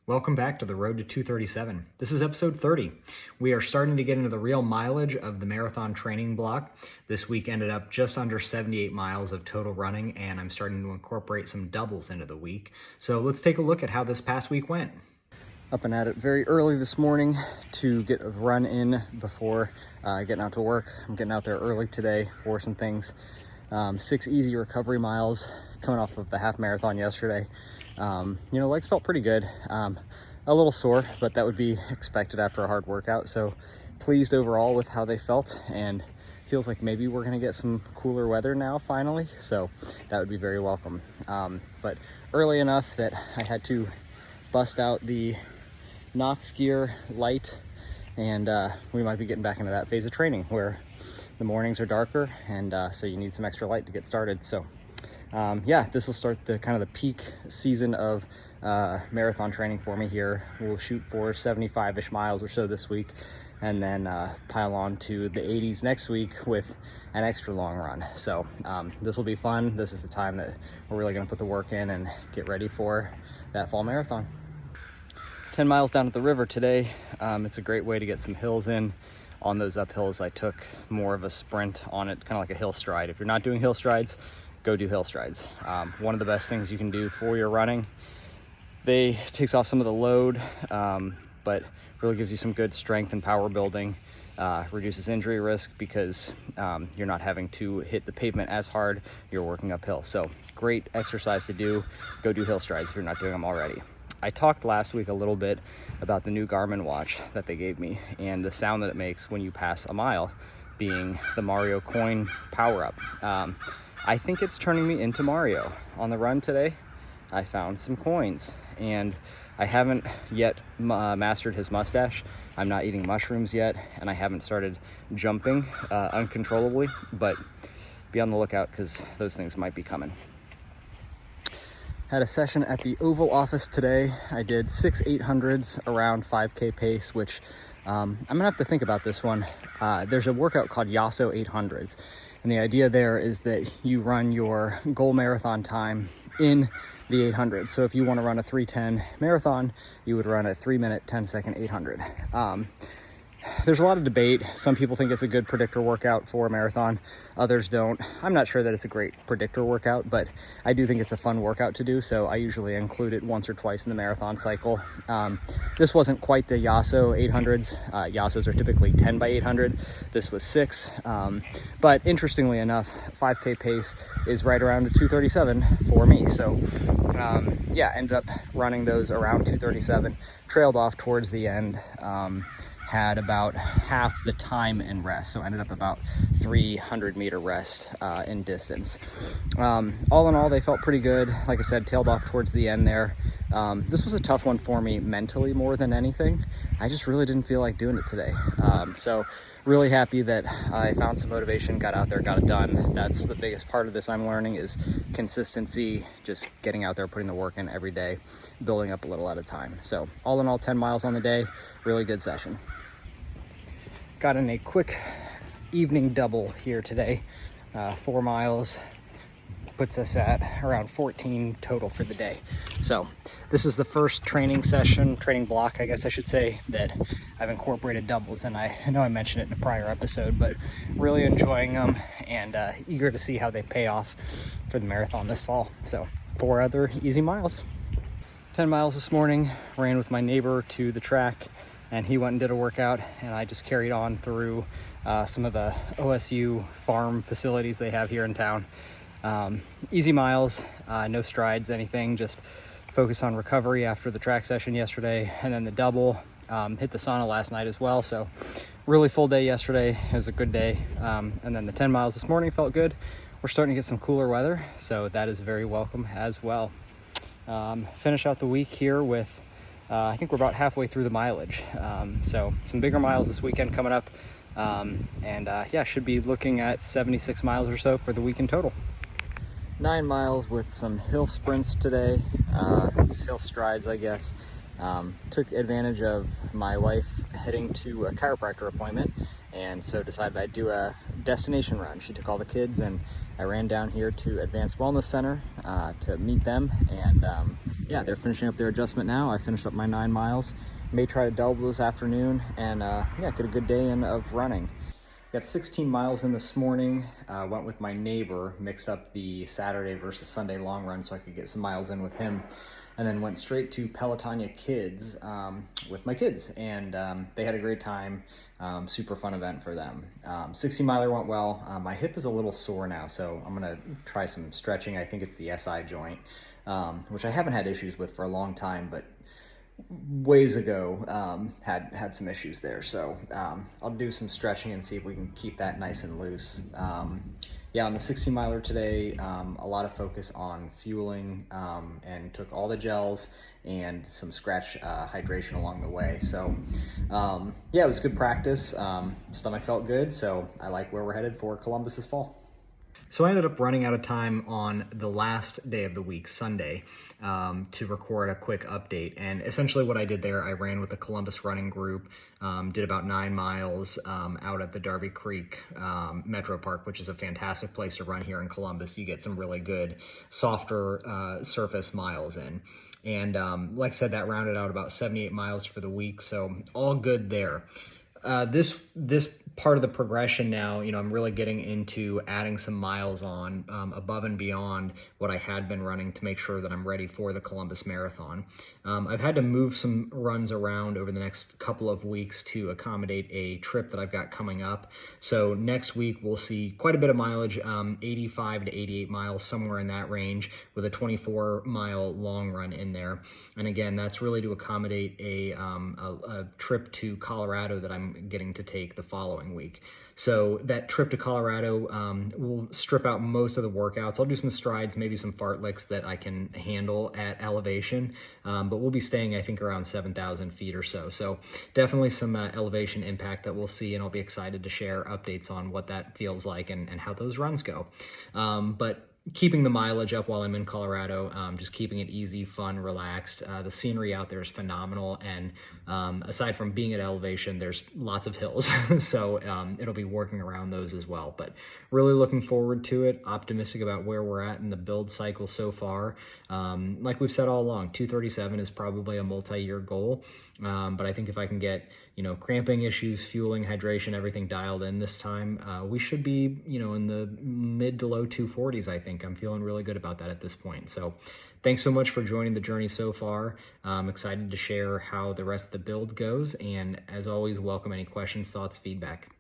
Welcome back to the Road to 237. This is episode 30. We are starting to get into the real mileage of the marathon training block. This week ended up just under 78 miles of total running, and I'm starting to incorporate some doubles into the week. So let's take a look at how this past week went. Up and at it very early this morning to get a run in before getting out to work. I'm getting out there early today for some things. 6 easy recovery miles coming off of the half marathon yesterday. Legs felt pretty good. A little sore, but that would be expected after a hard workout. So pleased overall with how they felt, and feels like maybe we're gonna get some cooler weather now finally. So that would be very welcome. But early enough that I had to bust out the Nox Gear Light, and we might be getting back into that phase of training where the mornings are darker, and so you need some extra light to get started. So this will start the kind of the peak season of marathon training for me here. We'll shoot for 75-ish miles or so this week, and then pile on to the 80s next week with an extra long run. So this will be fun. This is the time that we're really going to put the work in and get ready for that fall marathon. 10 miles down at the river today. It's a great way to get some hills in. On those uphills, I took more of a sprint on it, kind of like a hill stride. If you're not doing hill strides, go do hill strides. One of the best things you can do for your running. They takes off some of the load, but really gives you some good strength and power building. Reduces injury risk because you're not having to hit the pavement as hard. You're working uphill. So great exercise to do. Go do hill strides if you're not doing them already. I talked last week a little bit about the new Garmin watch that they gave me and the sound that it makes when you pass a mile, being the Mario coin power-up. I think it's turning me into Mario. On the run today, I found some coins, and I haven't yet mastered his mustache. I'm not eating mushrooms yet, and I haven't started jumping uncontrollably, but be on the lookout because those things might be coming. Had a session at the Oval office today. I did 6 800s around 5K pace, which I'm gonna have to think about this one. There's a workout called Yasso 800s. And the idea there is that you run your goal marathon time in the 800. So if you want to run a 3:10 marathon, you would run a 3-minute, 10-second 800. There's a lot of debate. Some people think it's a good predictor workout for a marathon. Others don't. I'm not sure that it's a great predictor workout, but I do think it's a fun workout to do. So I usually include it once or twice in the marathon cycle. This wasn't quite the Yasso 800s. Yassos are typically 10 by 800. This was 6. But interestingly enough, 5K pace is right around a 237 for me. So ended up running those around 237, trailed off towards the end. Had about half the time in rest, so ended up about 300-meter rest in distance. All in all, they felt pretty good. Like I said, tailed off towards the end there. This was a tough one for me mentally more than anything. I just really didn't feel like doing it today. So really happy that I found some motivation, got out there, got it done. That's the biggest part of this I'm learning is consistency, just getting out there, putting the work in every day, building up a little at a time. So all in all, 10 miles on the day, really good session. Got in a quick evening double here today. 4 miles puts us at around 14 total for the day. So this is the first training block, I guess I should say, that I've incorporated doubles, and I know I mentioned it in a prior episode, but really enjoying them and eager to see how they pay off for the marathon this fall. So 4 other easy miles. 10 miles this morning, ran with my neighbor to the track, and he went and did a workout, and I just carried on through some of the OSU farm facilities they have here in town. Easy miles, no strides, anything, just focus on recovery after the track session yesterday, and then the double. Hit the sauna last night as well, so really full day yesterday. It was a good day. And then the 10 miles this morning felt good. We're starting to get some cooler weather, so that is very welcome as well. Finish out the week here with I think we're about halfway through the mileage. So some bigger miles this weekend coming up. Should be looking at 76 miles or so for the week in total. 9 miles with some hill sprints today, hill strides, I guess. Took advantage of my wife heading to a chiropractor appointment and so decided I'd do a destination run. She took all the kids, and I ran down here to Advanced Wellness Center to meet them, and yeah, they're finishing up their adjustment now. I finished up my 9 miles. May try to double this afternoon, and yeah, get a good day in of running. Got 16 miles in this morning. Went with my neighbor, mixed up the Saturday versus Sunday long run so I could get some miles in with him, and then went straight to Pelotonia Kids with my kids, and they had a great time. Super fun event for them. 16 miler went well. My hip is a little sore now, so I'm gonna try some stretching. I think it's the SI joint, which I haven't had issues with for a long time, but ways ago had some issues there, so I'll do some stretching and see if we can keep that nice and loose. Yeah, on the 60 miler today, a lot of focus on fueling, and took all the gels and some scratch hydration along the way. So yeah, it was good practice. Stomach felt good, so I like where we're headed for Columbus this fall. So I ended up running out of time on the last day of the week, Sunday, to record a quick update. And essentially what I did there, I ran with the Columbus running group, did about 9 miles out at the Darby Creek Metro Park, which is a fantastic place to run here in Columbus. You get some really good, softer surface miles in. And like I said, that rounded out about 78 miles for the week, so all good there. This part of the progression now, you know, I'm really getting into adding some miles on above and beyond what I had been running to make sure that I'm ready for the Columbus Marathon. I've had to move some runs around over the next couple of weeks to accommodate a trip that I've got coming up. So next week we'll see quite a bit of mileage, 85 to 88 miles, somewhere in that range, with a 24-mile long run in there. And again, that's really to accommodate a trip to Colorado that I'm getting to take the following week. So that trip to Colorado will strip out most of the workouts. I'll do some strides, maybe some fartleks that I can handle at elevation, but we'll be staying, I think, around 7,000 feet or so. So definitely some elevation impact that we'll see, and I'll be excited to share updates on what that feels like and how those runs go. But keeping the mileage up while I'm in Colorado, just keeping it easy, fun, relaxed. The scenery out there is phenomenal, and aside from being at elevation, there's lots of hills, so it'll be working around those as well. But really looking forward to it, optimistic about where we're at in the build cycle so far. Like we've said all along, 237 is probably a multi-year goal, but I think if I can get, you know, cramping issues, fueling, hydration, everything dialed in this time, we should be, you know, in the mid to low 240s, I think. I'm feeling really good about that at this point. So thanks so much for joining the journey so far. I'm excited to share how the rest of the build goes. And as always, welcome any questions, thoughts, feedback.